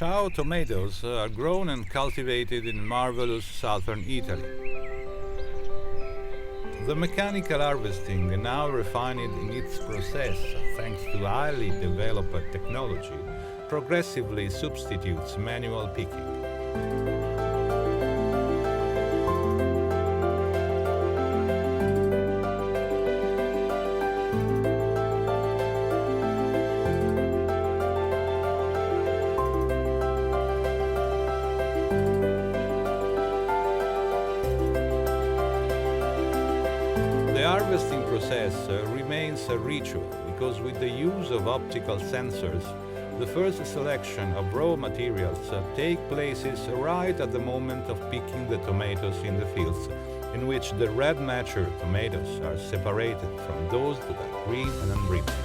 Ciao tomatoes are grown and cultivated in marvelous southern Italy. The mechanical harvesting, now refined in its process thanks to highly developed technology, progressively substitutes manual picking. The harvesting process remains a ritual because with the use of optical sensors, the first selection of raw materials take places right at the moment of picking the tomatoes in the fields, in which the red mature tomatoes are separated from those that are green and unripened.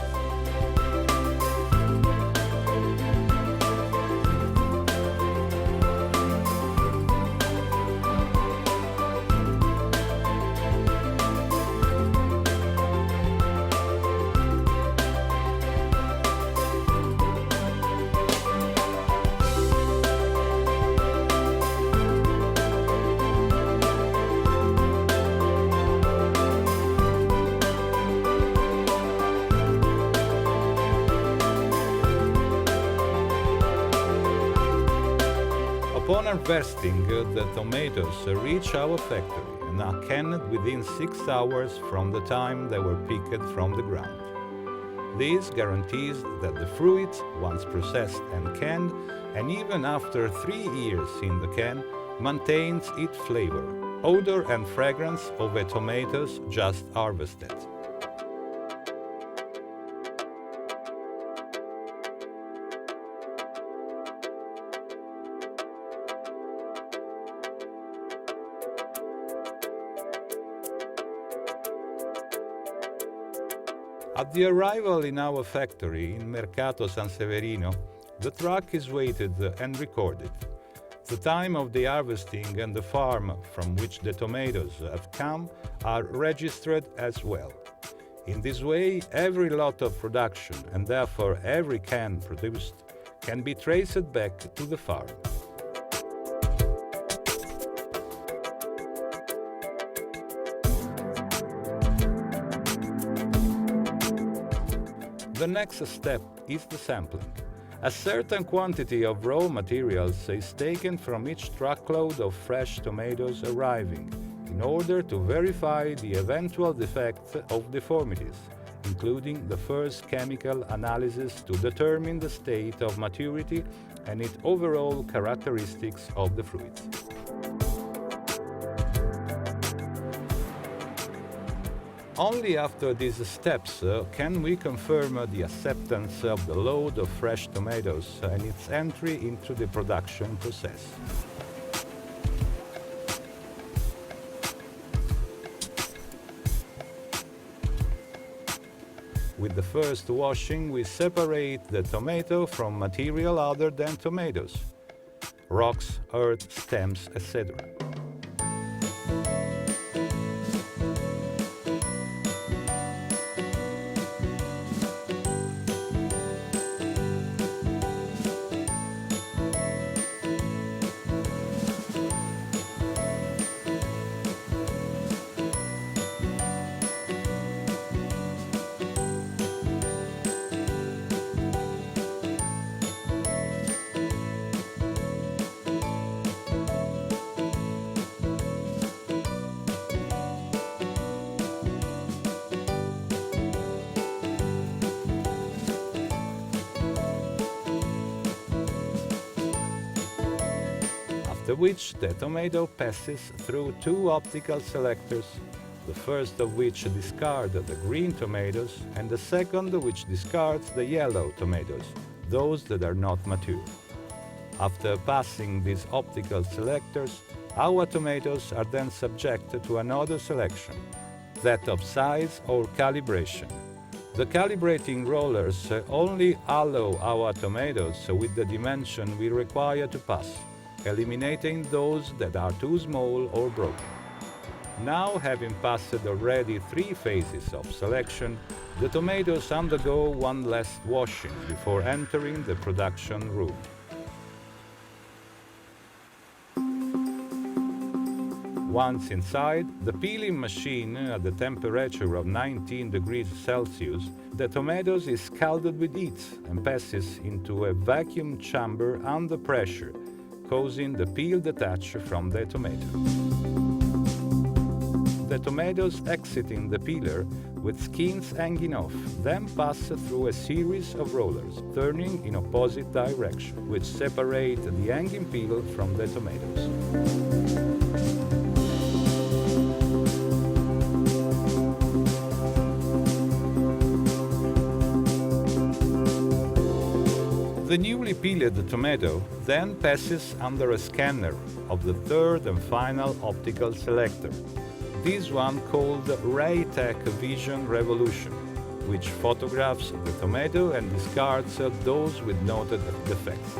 Upon harvesting, the tomatoes reach our factory and are canned within 6 hours from the time they were picked from the ground. This guarantees that the fruit, once processed and canned, and even after 3 years in the can, maintains its flavor, odor and fragrance of the tomatoes just harvested. At the arrival in our factory in Mercato San Severino, the truck is weighted and recorded. The time of the harvesting and the farm from which the tomatoes have come are registered as well. In this way, every lot of production and therefore every can produced can be traced back to the farm. The next step is the sampling. A certain quantity of raw materials is taken from each truckload of fresh tomatoes arriving in order to verify the eventual defects of deformities, including the first chemical analysis to determine the state of maturity and its overall characteristics of the fruit. Only after these steps can we confirm the acceptance of the load of fresh tomatoes and its entry into the production process. With the first washing, we separate the tomato from material other than tomatoes, rocks, earth, stems, etc. After which the tomato passes through 2 optical selectors, the first of which discards the green tomatoes and the second which discards the yellow tomatoes, those that are not mature. After passing these optical selectors, our tomatoes are then subjected to another selection, that of size or calibration. The calibrating rollers only allow our tomatoes with the dimension we require to pass, eliminating those that are too small or broken. Now, having passed already 3 phases of selection, the tomatoes undergo one last washing before entering the production room. Once inside, the peeling machine at the temperature of 19 degrees Celsius, the tomatoes is scalded with heat and passes into a vacuum chamber under pressure, causing the peel detach from the tomato. The tomatoes exiting the peeler with skins hanging off, then pass through a series of rollers, turning in opposite direction, which separate the hanging peel from the tomatoes. The newly peeled tomato then passes under a scanner of the third and final optical selector, this one called Ray-Tech Vision Revolution, which photographs the tomato and discards those with noted defects.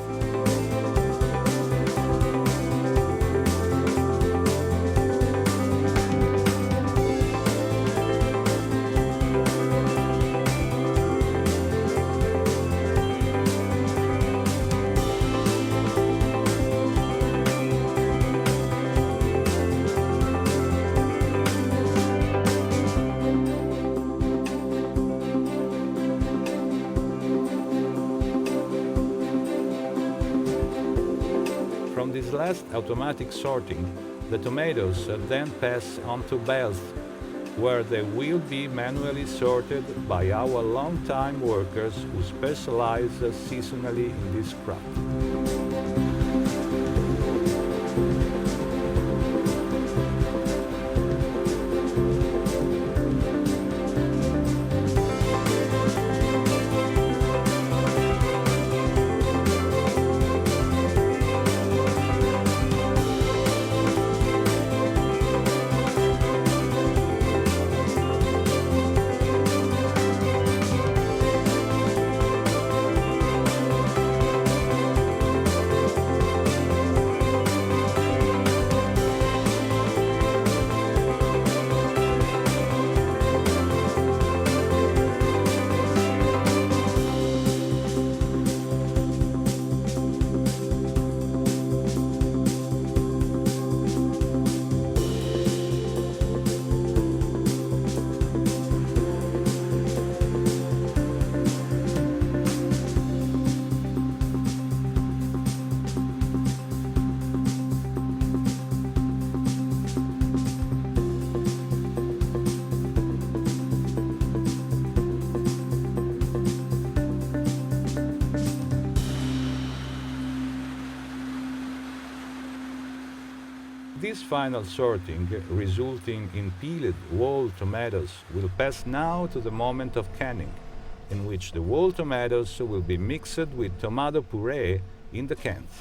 From this last automatic sorting, the tomatoes then pass onto bales, where they will be manually sorted by our long-time workers who specialize seasonally in this craft. This final sorting, resulting in peeled whole tomatoes, will pass now to the moment of canning, in which the whole tomatoes will be mixed with tomato puree in the cans.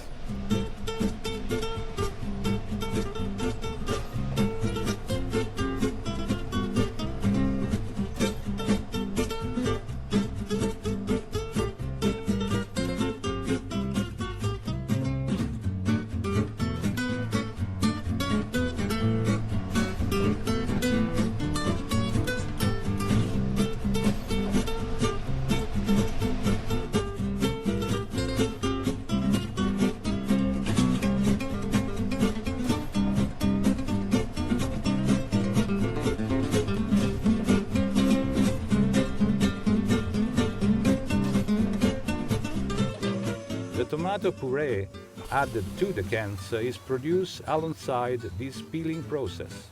The tomato puree added to the cans is produced alongside this peeling process.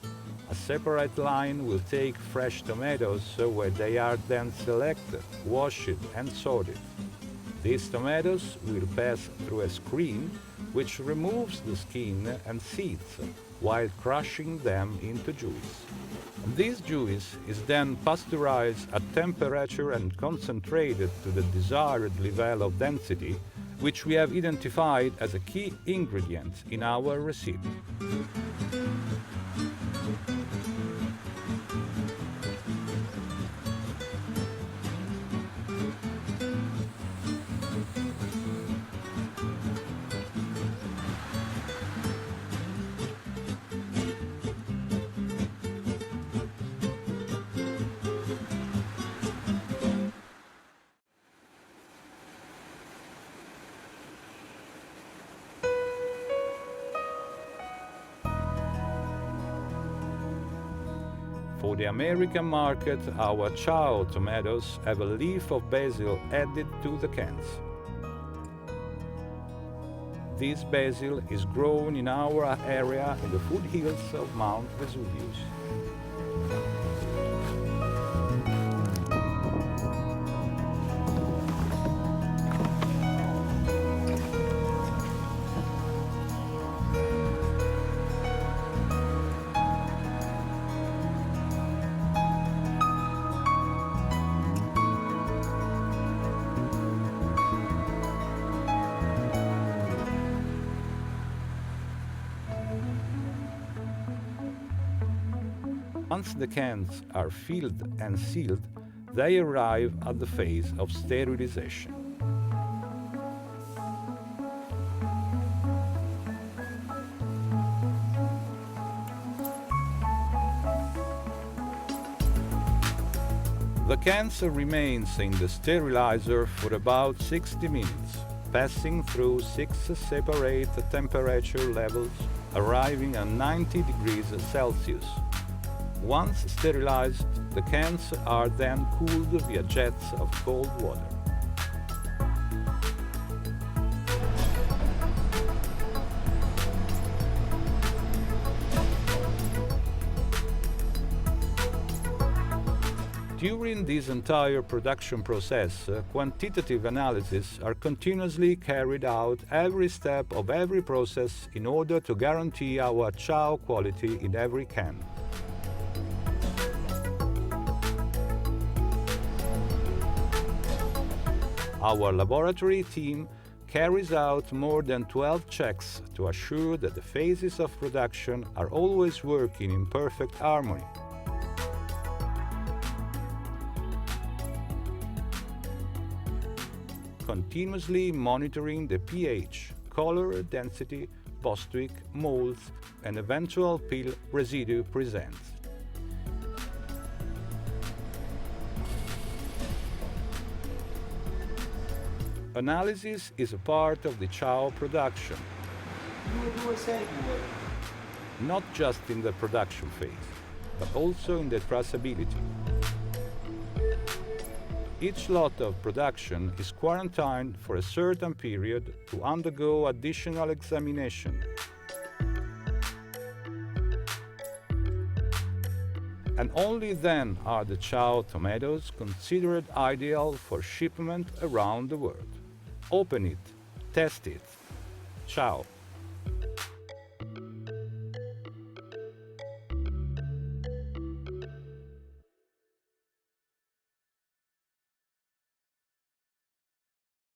A separate line will take fresh tomatoes where they are then selected, washed and sorted. These tomatoes will pass through a screen which removes the skin and seeds while crushing them into juice. This juice is then pasteurized at temperature and concentrated to the desired level of density, which we have identified as a key ingredient in our recipe. For the American market, our Ciao tomatoes have a leaf of basil added to the cans. This basil is grown in our area in the foothills of Mount Vesuvius. Once the cans are filled and sealed, they arrive at the phase of sterilization. The cans remains in the sterilizer for about 60 minutes, passing through 6 separate temperature levels, arriving at 90 degrees Celsius. Once sterilized, the cans are then cooled via jets of cold water. During this entire production process, quantitative analyses are continuously carried out every step of every process in order to guarantee our Ciao quality in every can. Our laboratory team carries out more than 12 checks to assure that the phases of production are always working in perfect harmony. Continuously monitoring the pH, color, density, Bostwick, molds, and eventual peel residue present. Analysis is a part of the Ciao production, not just in the production phase, but also in the traceability. Each lot of production is quarantined for a certain period to undergo additional examination. And only then are the Ciao tomatoes considered ideal for shipment around the world. Open it, test it. Ciao.